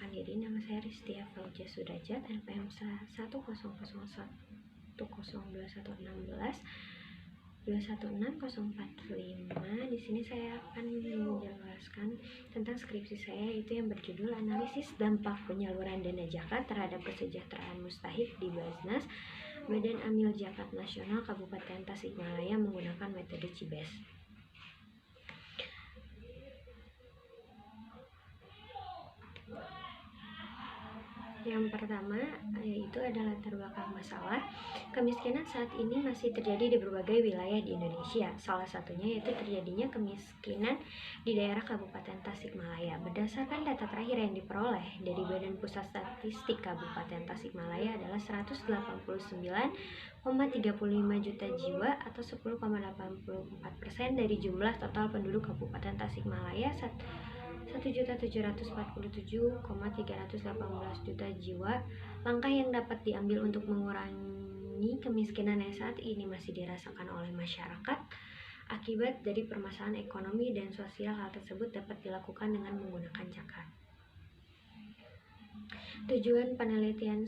Perkenalkan diri, nama saya Ristia Fauja Sudrajat, NPM 100102116 216045. Di sini saya akan menjelaskan tentang skripsi saya, yaitu yang berjudul Analisis Dampak Penyaluran Dana Zakat Terhadap Kesejahteraan Mustahik di Basnas Badan Amil Zakat Nasional Kabupaten Tasikmalaya menggunakan metode CIBES. Yang pertama yaitu adalah latar belakang masalah. Kemiskinan saat ini masih terjadi di berbagai wilayah di Indonesia. Salah satunya yaitu terjadinya kemiskinan di daerah Kabupaten Tasikmalaya. Berdasarkan data terakhir yang diperoleh dari Badan Pusat Statistik Kabupaten Tasikmalaya adalah 189,35 juta jiwa atau 10,84% dari jumlah total penduduk Kabupaten Tasikmalaya 1.747,318 juta jiwa. Langkah yang dapat diambil untuk mengurangi kemiskinan yang saat ini masih dirasakan oleh masyarakat akibat dari permasalahan ekonomi dan sosial. Hal tersebut dapat dilakukan dengan menggunakan zakat. Tujuan penelitian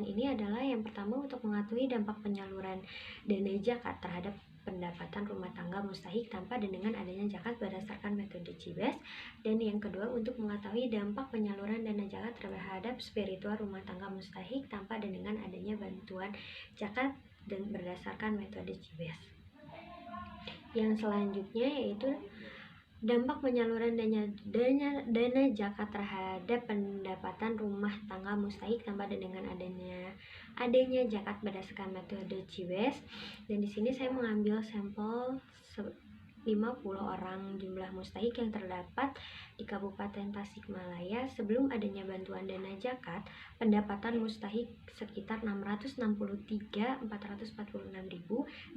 ini adalah yang pertama untuk mengetahui dampak penyaluran dana zakat terhadap pendapatan rumah tangga mustahik tanpa dan dengan adanya zakat berdasarkan metode CIBES, dan yang kedua untuk mengetahui dampak penyaluran dana zakat terhadap spiritual rumah tangga mustahik tanpa dan dengan adanya bantuan zakat dan berdasarkan metode CIBES. Yang selanjutnya yaitu dampak penyaluran dana zakat terhadap pendapatan rumah tangga mustahik tanpa dan dengan adanya zakat berdasarkan metode CIBES. Dan di sini saya mengambil sampel 50 orang jumlah mustahik yang terdapat di Kabupaten Tasikmalaya. Sebelum adanya bantuan dana zakat, pendapatan mustahik sekitar 663.446.000,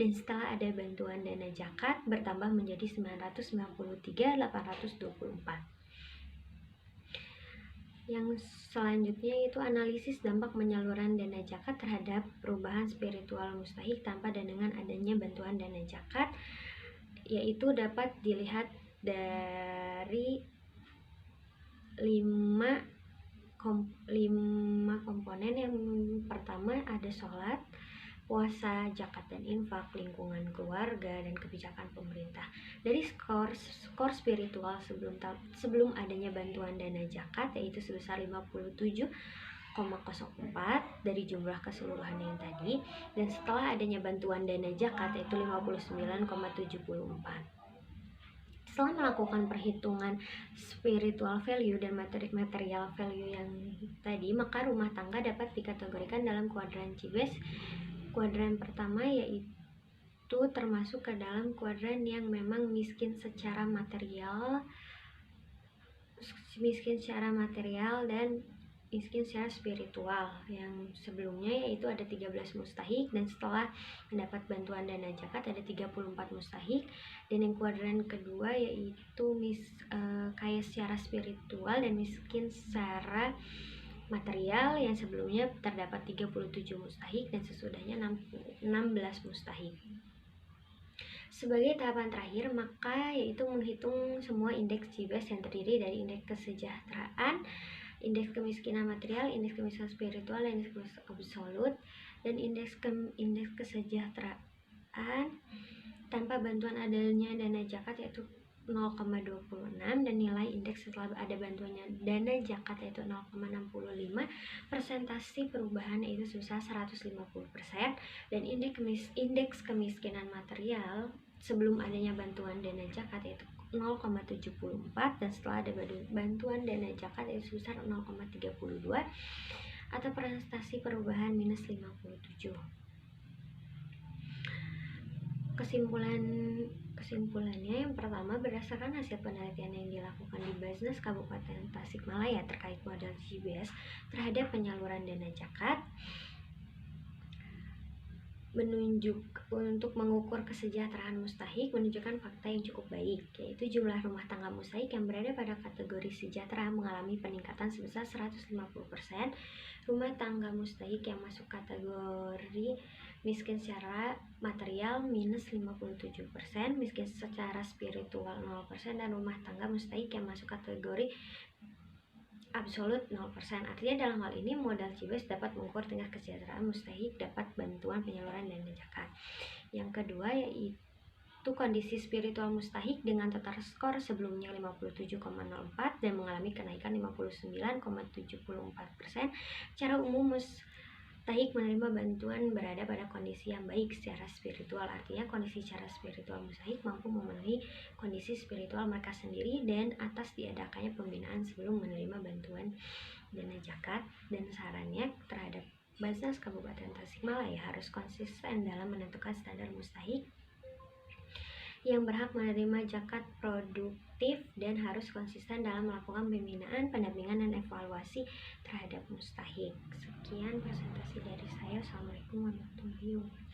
dan setelah ada bantuan dana zakat bertambah menjadi 993.824. Yang selanjutnya itu analisis dampak penyaluran dana zakat terhadap perubahan spiritual mustahik tanpa dan dengan adanya bantuan dana zakat, yaitu dapat dilihat dari 5 komponen. Yang pertama ada sholat, puasa, zakat dan infak, lingkungan keluarga, dan kebijakan pemerintah. Dari skor spiritual sebelum adanya bantuan dana zakat yaitu sebesar 57,04 dari jumlah keseluruhan yang tadi, dan setelah adanya bantuan dana zakat yaitu 59,74. Setelah melakukan perhitungan spiritual value dan material value yang tadi, maka rumah tangga dapat dikategorikan dalam kuadran CIBES. Kuadran pertama yaitu termasuk ke dalam kuadran yang memang miskin secara material dan miskin secara spiritual. Yang sebelumnya yaitu ada 13 mustahik, dan setelah mendapat bantuan dana zakat ada 34 mustahik. Dan yang kuadran kedua yaitu kaya secara spiritual dan miskin secara material. Yang sebelumnya terdapat 37 mustahik dan sesudahnya 16 mustahik. Sebagai tahapan terakhir, maka yaitu menghitung semua indeks CIBES yang terdiri dari indeks kesejahteraan, indeks kemiskinan material, indeks kemiskinan spiritual, indeks kemiskinan absolut, dan indeks kesejahteraan tanpa bantuan adanya dana zakat yaitu 0,26, dan nilai indeks setelah ada bantuannya dana zakat yaitu 0,65. Persentase perubahan yaitu sebesar 150%, dan indeks kemiskinan material sebelum adanya bantuan dana zakat yaitu 0,74, dan setelah ada bantuan dana zakat yaitu sebesar 0,32 atau persentase perubahan minus 57. Kesimpulannya, yang pertama, berdasarkan hasil penelitian yang dilakukan di Basnas Kabupaten Tasikmalaya terkait model CIBES terhadap penyaluran dana zakat, untuk mengukur kesejahteraan mustahik menunjukkan fakta yang cukup baik, yaitu jumlah rumah tangga mustahik yang berada pada kategori sejahtera mengalami peningkatan sebesar 150%, rumah tangga mustahik yang masuk kategori miskin secara material minus 57%, miskin secara spiritual 0%, dan rumah tangga mustahik yang masuk kategori absolut 0%. Artinya dalam hal ini modal Cibes dapat mengukur tingkat kesejahteraan mustahik dapat bantuan penyaluran dana zakat. Yang kedua yaitu kondisi spiritual mustahik dengan total skor sebelumnya 57,04 dan mengalami kenaikan 59,74%. Secara umum mustahik menerima bantuan berada pada kondisi yang baik secara spiritual. Artinya kondisi secara spiritual mustahik mampu memenuhi kondisi spiritual mereka sendiri dan atas diadakannya pembinaan sebelum menerima bantuan dana zakat. Dan sarannya terhadap Basnas Kabupaten Tasikmalaya harus konsisten dalam menentukan standar mustahik yang berhak menerima zakat produktif dan harus konsisten dalam melakukan pembinaan, pendampingan, dan evaluasi terhadap mustahik. Sekian presentasi dari saya. Assalamualaikum warahmatullahi wabarakatuh.